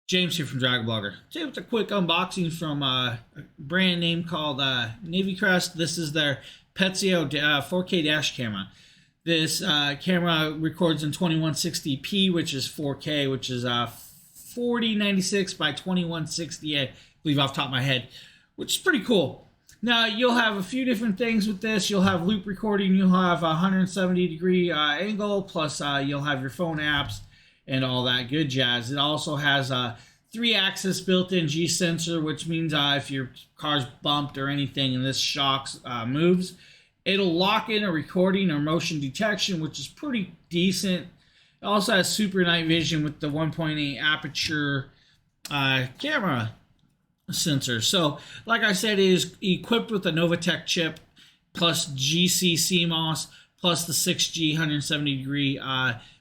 James here from Dragon Blogger. Today with a quick unboxing from a brand name called Navycrest. This is their Petio 4K dash camera. This camera records in 2160p, which is 4K, which is 4096 by 2160, I believe off the top of my head, which is pretty cool. Now, you'll have a few different things with this. You'll have loop recording. You'll have a 170-degree angle, plus you'll have your phone apps and all that good jazz. It also has a 3-axis built-in G sensor, which means if your car's bumped or anything and this shocks moves, it'll lock in a recording or motion detection, which is pretty decent. It also has super night vision with the 1.8 aperture camera sensor. So, like I said, it is equipped with a Navycrest chip, plus GC CMOS, plus the 6G 170-degree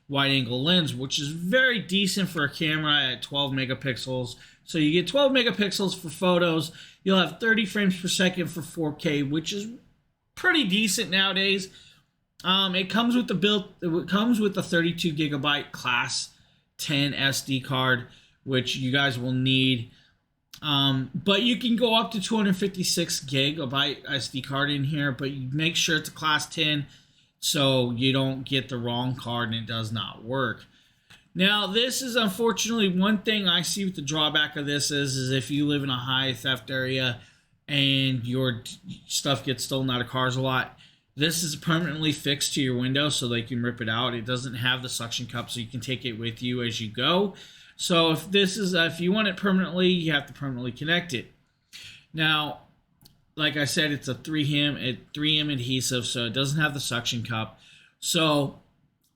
wide-angle lens, which is very decent for a camera at 12 megapixels. So you get 12 megapixels for photos. You'll have 30 frames per second for 4K, which is pretty decent nowadays. It comes with the 32 gigabyte class 10 SD card, which you guys will need. But you can go up to 256 gigabyte SD card in here, but you make sure it's a class 10 so you don't get the wrong card and it does not work. Now, this is unfortunately one thing I see with the drawback of this is if you live in a high theft area and your stuff gets stolen out of cars a lot, this is permanently fixed to your window so they can rip it out. It doesn't have the suction cup, so you can take it with you as you go. So if you want it permanently, you have to permanently connect it. Now, like I said, it's a 3M adhesive, so it doesn't have the suction cup. So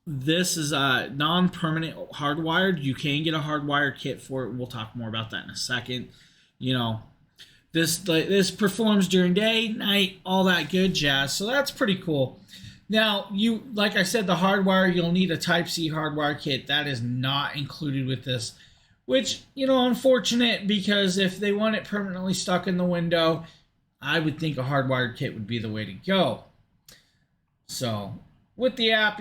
this is non-permanent hardwired. You can get a hardwired kit for it. We'll talk more about that in a second. You know, this performs during day, night, all that good jazz. So that's pretty cool. Now, like I said, the hardwire, you'll need a Type-C hardwire kit. That is not included with this, which, unfortunate, because if they want it permanently stuck in the window, I would think a hardwired kit would be the way to go. So, with the app,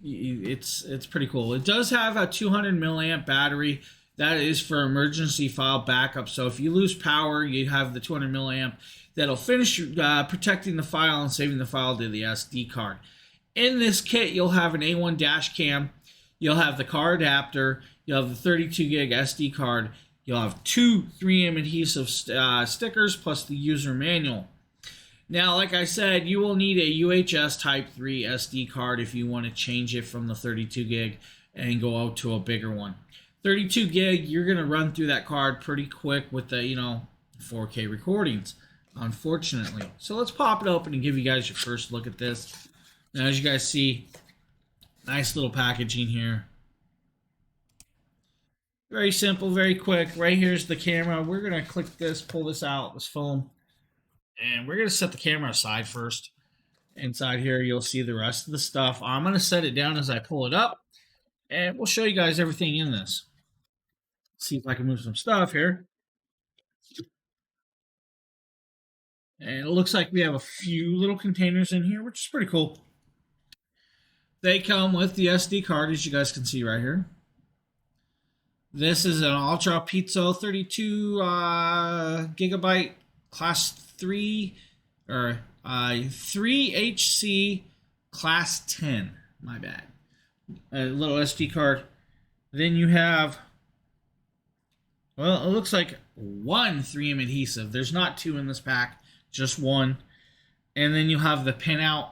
it's pretty cool. It does have a 200 milliamp battery. That is for emergency file backup. So if you lose power, you have the 200 milliamp that'll finish protecting the file and saving the file to the SD card. In this kit, you'll have an A1 Dashcam. You'll have the car adapter. You'll have the 32 gig SD card. You'll have 2 3M adhesive stickers plus the user manual. Now, like I said, you will need a UHS Type 3 SD card if you want to change it from the 32 gig and go out to a bigger one. 32 gig, you're going to run through that card pretty quick with the, 4K recordings, unfortunately. So let's pop it open and give you guys your first look at this. Now, as you guys see, nice little packaging here. Very simple, very quick. Right here's the camera. We're going to click this, pull this out, this film, and we're going to set the camera aside first. Inside here, you'll see the rest of the stuff. I'm going to set it down as I pull it up, and we'll show you guys everything in this. See if I can move some stuff here. And it looks like we have a few little containers in here, which is pretty cool. They come with the SD card, as you guys can see right here. This is an Ultra Pizzo 32 gigabyte class 3 or 3HC class 10. My bad. A little SD card. Then you have, well, it looks like 1 3M adhesive. There's not 2 in this pack, just 1. And then you have the pinout.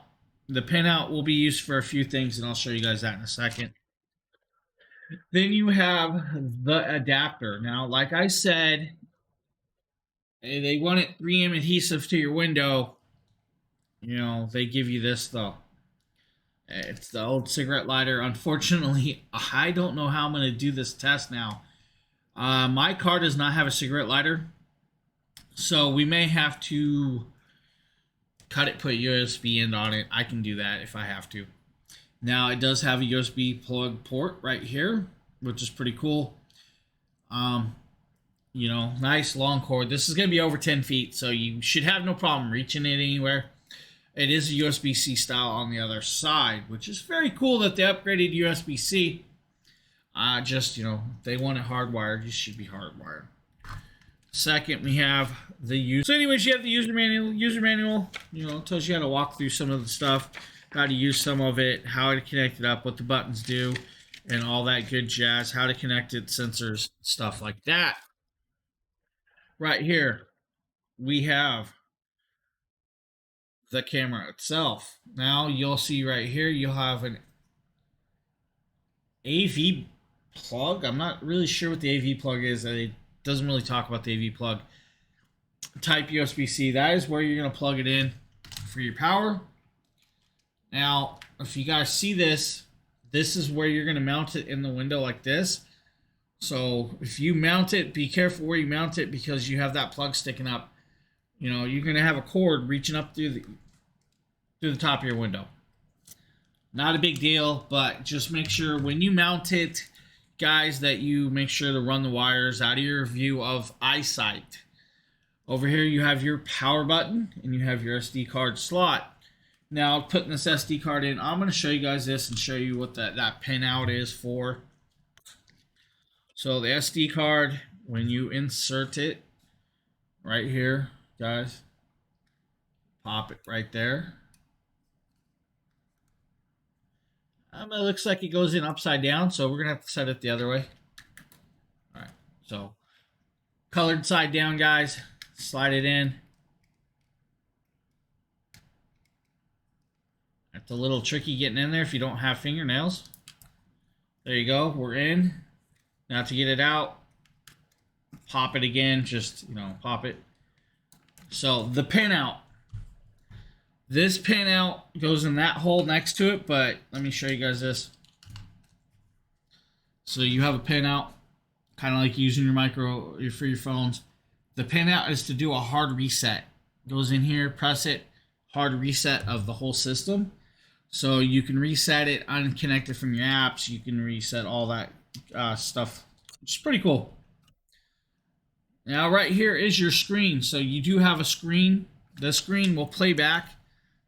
The pinout will be used for a few things, and I'll show you guys that in a second. Then you have the adapter. Now, like I said, they wanted 3M adhesive to your window. They give you this, though. It's the old cigarette lighter. Unfortunately, I don't know how I'm going to do this test now. My car does not have a cigarette lighter, so we may have to cut it, put a USB end on it. I can do that if I have to. Now, it does have a USB plug port right here, which is pretty cool. Nice long cord. This is going to be over 10 feet, so you should have no problem reaching it anywhere. It is a USB-C style on the other side, which is very cool that they upgraded USB-C. Just, if they want it hardwired, you should be hardwired. Second, we have the user. So anyways, you have the user manual. User manual, tells you how to walk through some of the stuff, how to use some of it, how to connect it up, what the buttons do, and all that good jazz, how to connect it, sensors, stuff like that. Right here, we have the camera itself. Now you'll see right here, you'll have an AV plug. I'm not really sure what the AV plug is. It doesn't really talk about the AV plug. Type USB-C. That is where you're going to plug it in for your power. Now, if you guys see this, this is where you're going to mount it in the window like this. So if you mount it, be careful where you mount it because you have that plug sticking up. You're going to have a cord reaching up through the top of your window. Not a big deal, but just make sure when you mount it, guys, that you make sure to run the wires out of your view of eyesight. Over here, you have your power button and you have your SD card slot. Now, putting this SD card in, I'm going to show you guys this and show you what that pin out is for. So the SD card, when you insert it right here, guys, pop it right there. It looks like it goes in upside down, so we're going to have to set it the other way. All right, so colored side down, guys. Slide it in. It's a little tricky getting in there if you don't have fingernails. There you go, we're in. Now to get it out, pop it again, just, pop it. So the pin out. This pin out goes in that hole next to it, but let me show you guys this. So you have a pin out, kind of like using your micro for your phones. The pin out is to do a hard reset. Goes in here, press it, hard reset of the whole system. So you can reset it, unconnect it from your apps. You can reset all that stuff, which is pretty cool. Now right here is your screen. So you do have a screen. The screen will play back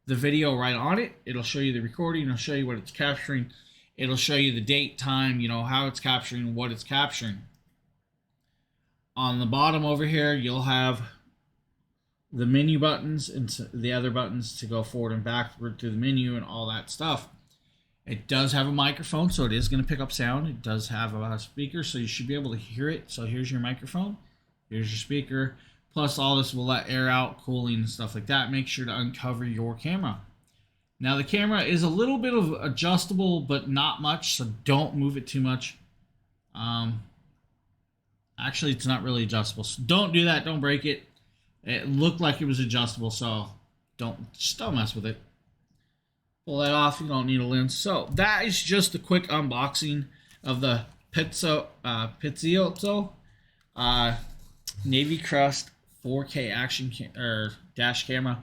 the video right on it. It'll show you the recording. It'll show you what it's capturing. It'll show you the date, time, how it's capturing, what it's capturing. On the bottom over here, you'll have the menu buttons and the other buttons to go forward and backward through the menu and all that stuff. It does have a microphone, so it is going to pick up sound. It does have a speaker, so you should be able to hear it. So here's your microphone. Here's your speaker. Plus, all this will let air out, cooling, and stuff like that. Make sure to uncover your camera. Now, the camera is a little bit of adjustable, but not much, so don't move it too much. Actually, it's not really adjustable, so don't do that. Don't break it. It looked like it was adjustable, so just don't mess with it. Pull that off. You don't need a lens. So that is just a quick unboxing of the Navycrest 4K action dash camera.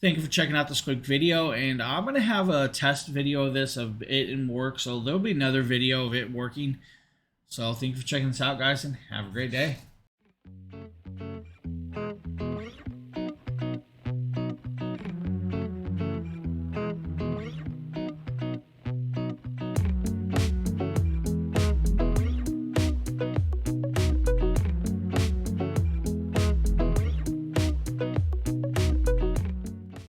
Thank you for checking out this quick video, and I'm going to have a test video of this of it in work, so there'll be another video of it working. So thank you for checking this out, guys, and have a great day.